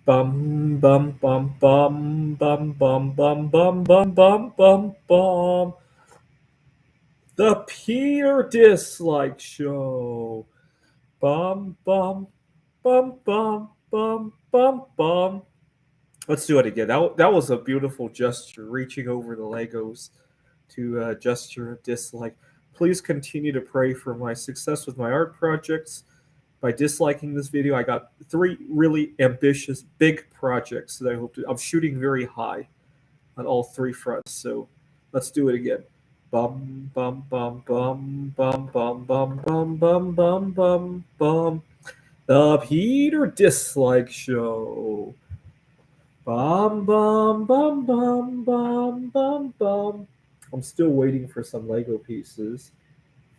Bum bum bum bum bum bum bum bum bum bum bum bum. The Peter Dislike Show. Bum bum bum bum bum bum bum. Let's do it again. That was a beautiful gesture, reaching over the Legos to gesture of dislike. Please continue to pray for my success with my art projects. By disliking this video, I got three really ambitious, big projects that I hope to. I'm shooting very high on all three fronts. So let's do it again. Bum bum bum bum bum bum bum bum bum bum bum bum. The Peter Dislike Show. Bum bum bum bum bum bum bum. I'm still waiting for some Lego pieces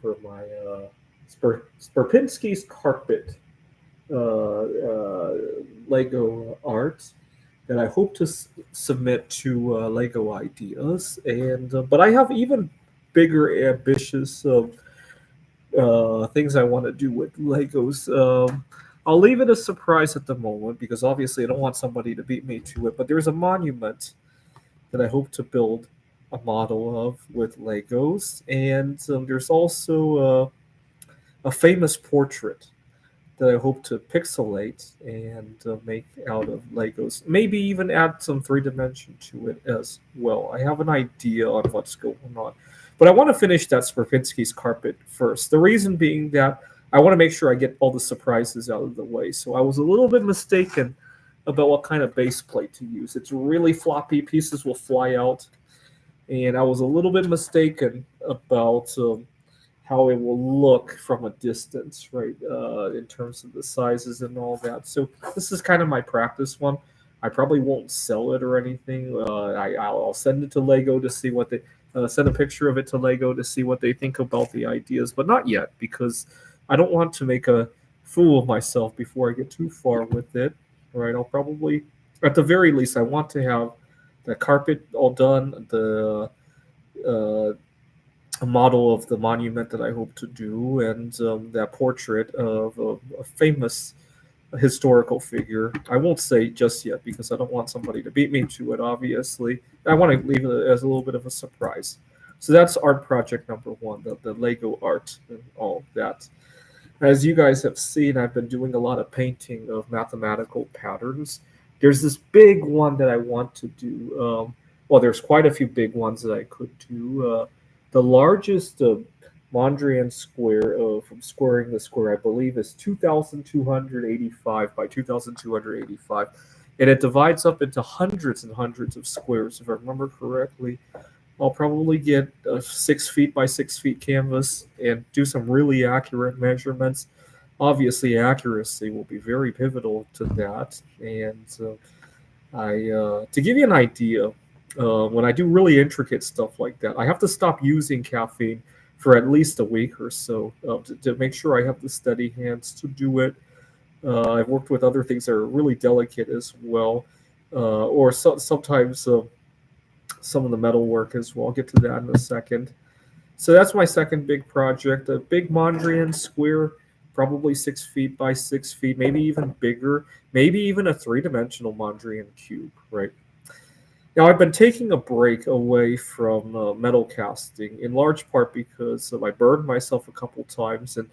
for my Spurpinski's carpet Lego art that I hope to submit to Lego Ideas. And but I have even bigger, ambitious things I want to do with Legos. I'll leave it a surprise at the moment because obviously I don't want somebody to beat me to it. But there's a monument that I hope to build a model of with Legos, and there's also a famous portrait that I hope to pixelate and make out of Legos. Maybe even add some three dimension to it as well. I have an idea on what's going on, but I want to finish that Spurpinski's carpet first. The reason being that I want to make sure I get all the surprises out of the way. So I was a little bit mistaken about what kind of base plate to use. It's really floppy; pieces will fly out, and I was a little bit mistaken about how it will look from a distance, right? In terms of the sizes and all that. So this is kind of my practice one. I probably won't sell it or anything. I'll send it to Lego to see what they send a picture of it to Lego to see what they think about the ideas, but not yet because I don't want to make a fool of myself before I get too far with it. Right? I'll probably, at the very least, I want to have the carpet all done, the uh, a model of the monument that I hope to do, and that portrait of a famous historical figure. I won't say just yet because I don't want somebody to beat me to it, obviously. I want to leave it as a little bit of a surprise. So that's art project number one, the Lego art and all that. As you guys have seen, I've been doing a lot of painting of mathematical patterns. There's this big one that I want to do. Well, there's quite a few big ones that I could do. The largest Mondrian square from Squaring the Square, I believe, is 2,285 by 2,285. And it divides up into hundreds and hundreds of squares, if I remember correctly. I'll probably get a 6 feet by 6 feet canvas and do some really accurate measurements. Obviously, accuracy will be very pivotal to that. And to give you an idea, when I do really intricate stuff like that, I have to stop using caffeine for at least a week or so to make sure I have the steady hands to do it. I've worked with other things that are really delicate as well, or sometimes some of the metal work as well. I'll get to that in a second. So that's my second big project, a big Mondrian square, probably 6 feet by 6 feet, maybe even bigger, maybe even a three-dimensional Mondrian cube, right? Now, I've been taking a break away from metal casting, in large part because I burned myself a couple times, and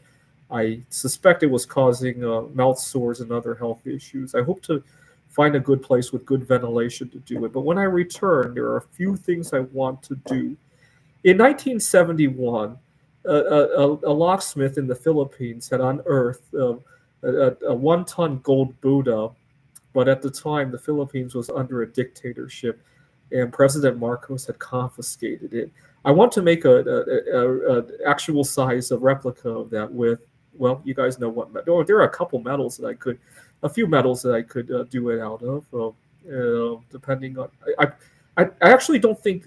I suspect it was causing mouth sores and other health issues. I hope to find a good place with good ventilation to do it. But when I return, there are a few things I want to do. In 1971, a locksmith in the Philippines had unearthed a 1 ton gold Buddha, but at the time the Philippines was under a dictatorship, and President Marcos had confiscated it. I want to make a actual size of replica of that with, well, you guys know what metal. There are a couple metals that I could, a few metals that I could do it out of, depending on. I actually don't think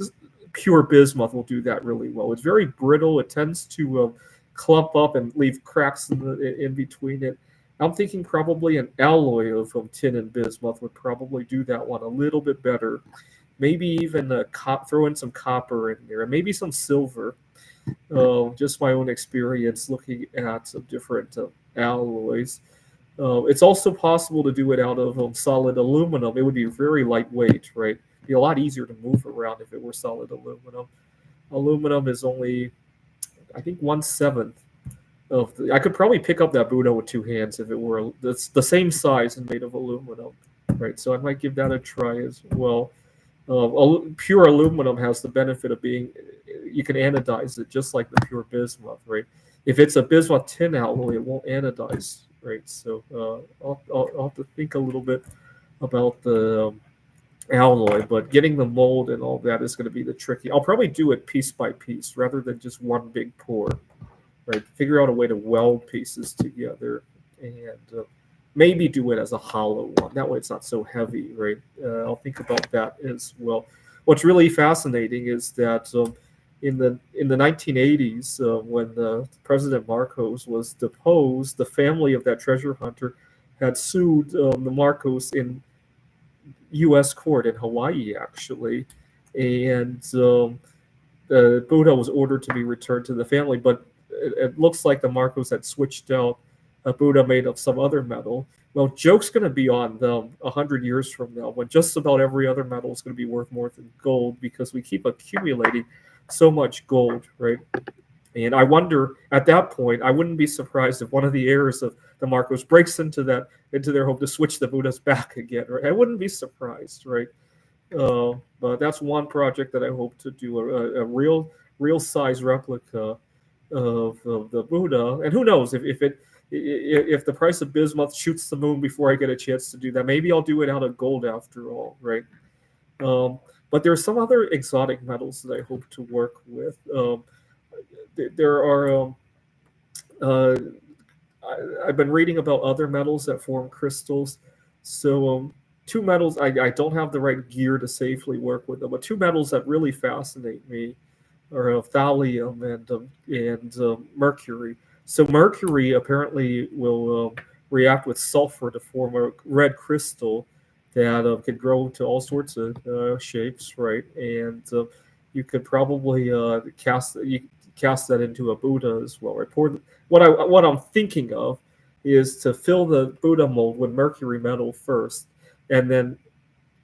pure bismuth will do that really well. It's very brittle. It tends to clump up and leave cracks in between it. I'm thinking probably an alloy of tin and bismuth would probably do that one a little bit better. Maybe even throw in some copper in there, and maybe some silver. Just my own experience looking at some different alloys. It's also possible to do it out of solid aluminum. It would be very lightweight, right? It'd be a lot easier to move around if it were solid aluminum. Aluminum is only, I think, 1/7 of the. I could probably pick up that Buddha with two hands if it were the same size and made of aluminum, right? So I might give that a try as well. Pure aluminum has the benefit of being, you can anodize it just like the pure bismuth, right? If it's a bismuth tin alloy, it won't anodize, right? So I'll have to think a little bit about the alloy, but getting the mold and all that is going to be the tricky. I'll probably do it piece by piece rather than just one big pour, right? Figure out a way to weld pieces together and maybe do it as a hollow one. That way it's not so heavy, right? I'll think about that as well. What's really fascinating is that in the 1980s, when President Marcos was deposed, the family of that treasure hunter had sued the Marcos in U.S. court in Hawaii, actually, and the Buddha was ordered to be returned to the family, but it looks like the Marcos had switched out a Buddha made of some other metal. Well, joke's going to be on them 100 years from now when just about every other metal is going to be worth more than gold because we keep accumulating so much gold, right? And I wonder at that point, I wouldn't be surprised if one of the heirs of the Marcos breaks into their home to switch the Buddhas back again, right? I wouldn't be surprised, right? But that's one project that I hope to do a real size replica of the Buddha. And who knows if the price of bismuth shoots the moon before I get a chance to do that, maybe I'll do it out of gold after all, right? But there are some other exotic metals that I hope to work with. There are. I've been reading about other metals that form crystals. So two metals I don't have the right gear to safely work with them, but two metals that really fascinate me are thallium and mercury. So mercury apparently will react with sulfur to form a red crystal that can grow to all sorts of shapes, right? And you could probably cast that into a Buddha as well, right? What I'm thinking of is to fill the Buddha mold with mercury metal first, and then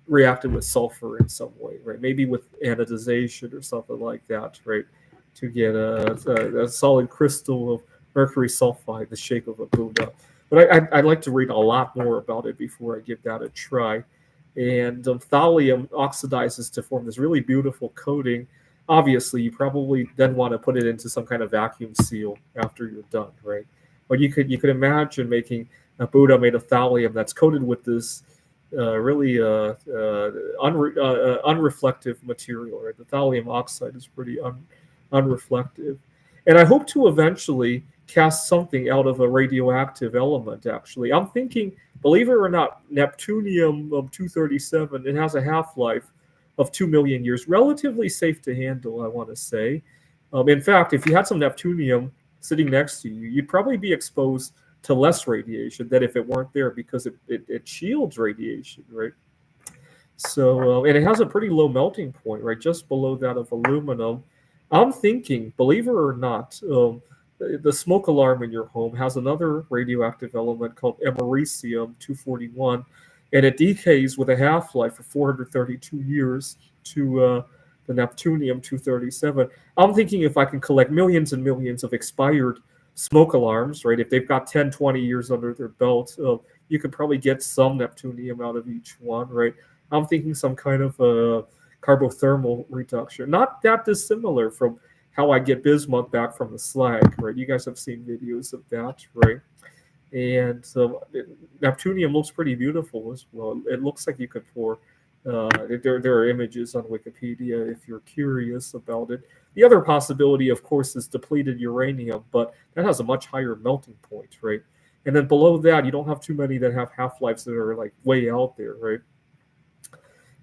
react it with sulfur in some way, right? Maybe with anodization or something like that, right? To get a solid crystal of mercury sulfide, the shape of a Buddha. But I'd like to read a lot more about it before I give that a try. And thallium oxidizes to form this really beautiful coating. Obviously, you probably then want to put it into some kind of vacuum seal after you're done, right? But you could imagine making a Buddha made of thallium that's coated with this really unreflective material, right? The thallium oxide is pretty unreflective. And I hope to eventually cast something out of a radioactive element, actually. I'm thinking, believe it or not, Neptunium 237, it has a half-life of 2 million years, relatively safe to handle, I want to say. In fact, if you had some Neptunium sitting next to you, you'd probably be exposed to less radiation than if it weren't there because it shields radiation, right? So, and it has a pretty low melting point, right? Just below that of aluminum. I'm thinking, believe it or not, the smoke alarm in your home has another radioactive element called americium 241, and it decays with a half-life of 432 years to the Neptunium 237. I'm thinking if I can collect millions and millions of expired smoke alarms, right? If they've got 10, 20 years under their belt, you could probably get some Neptunium out of each one, right? I'm thinking some kind of a carbothermal reduction. Not that dissimilar from how I get bismuth back from the slag, right? You guys have seen videos of that, right? And Neptunium looks pretty beautiful as well. It looks like you could pour. There are images on Wikipedia if you're curious about it. The other possibility, of course, is depleted uranium, but that has a much higher melting point, right? And then below that, you don't have too many that have half-lives that are like way out there, right?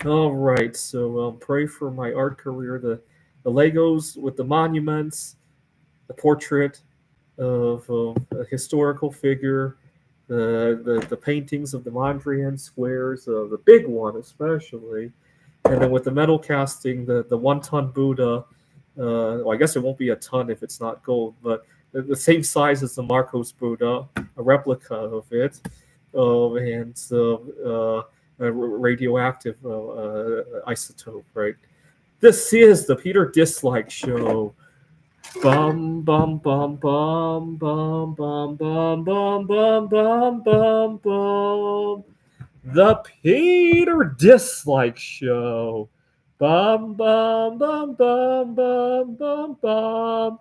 All right, so pray for my art career. The Legos with the monuments, the portrait of a historical figure, the paintings of the Mondrian squares, the big one especially, and then with the metal casting, the 1-ton Buddha. Well, I guess it won't be a ton if it's not gold, but the same size as the Marcos Buddha, a replica of it. and a radioactive isotope, right? This is the Peter Dislike Show. Bum bum bum bum bum bum bum bum bum bum bum bum. The Peter Dislike Show. Bum bum bum bum bum bum bum.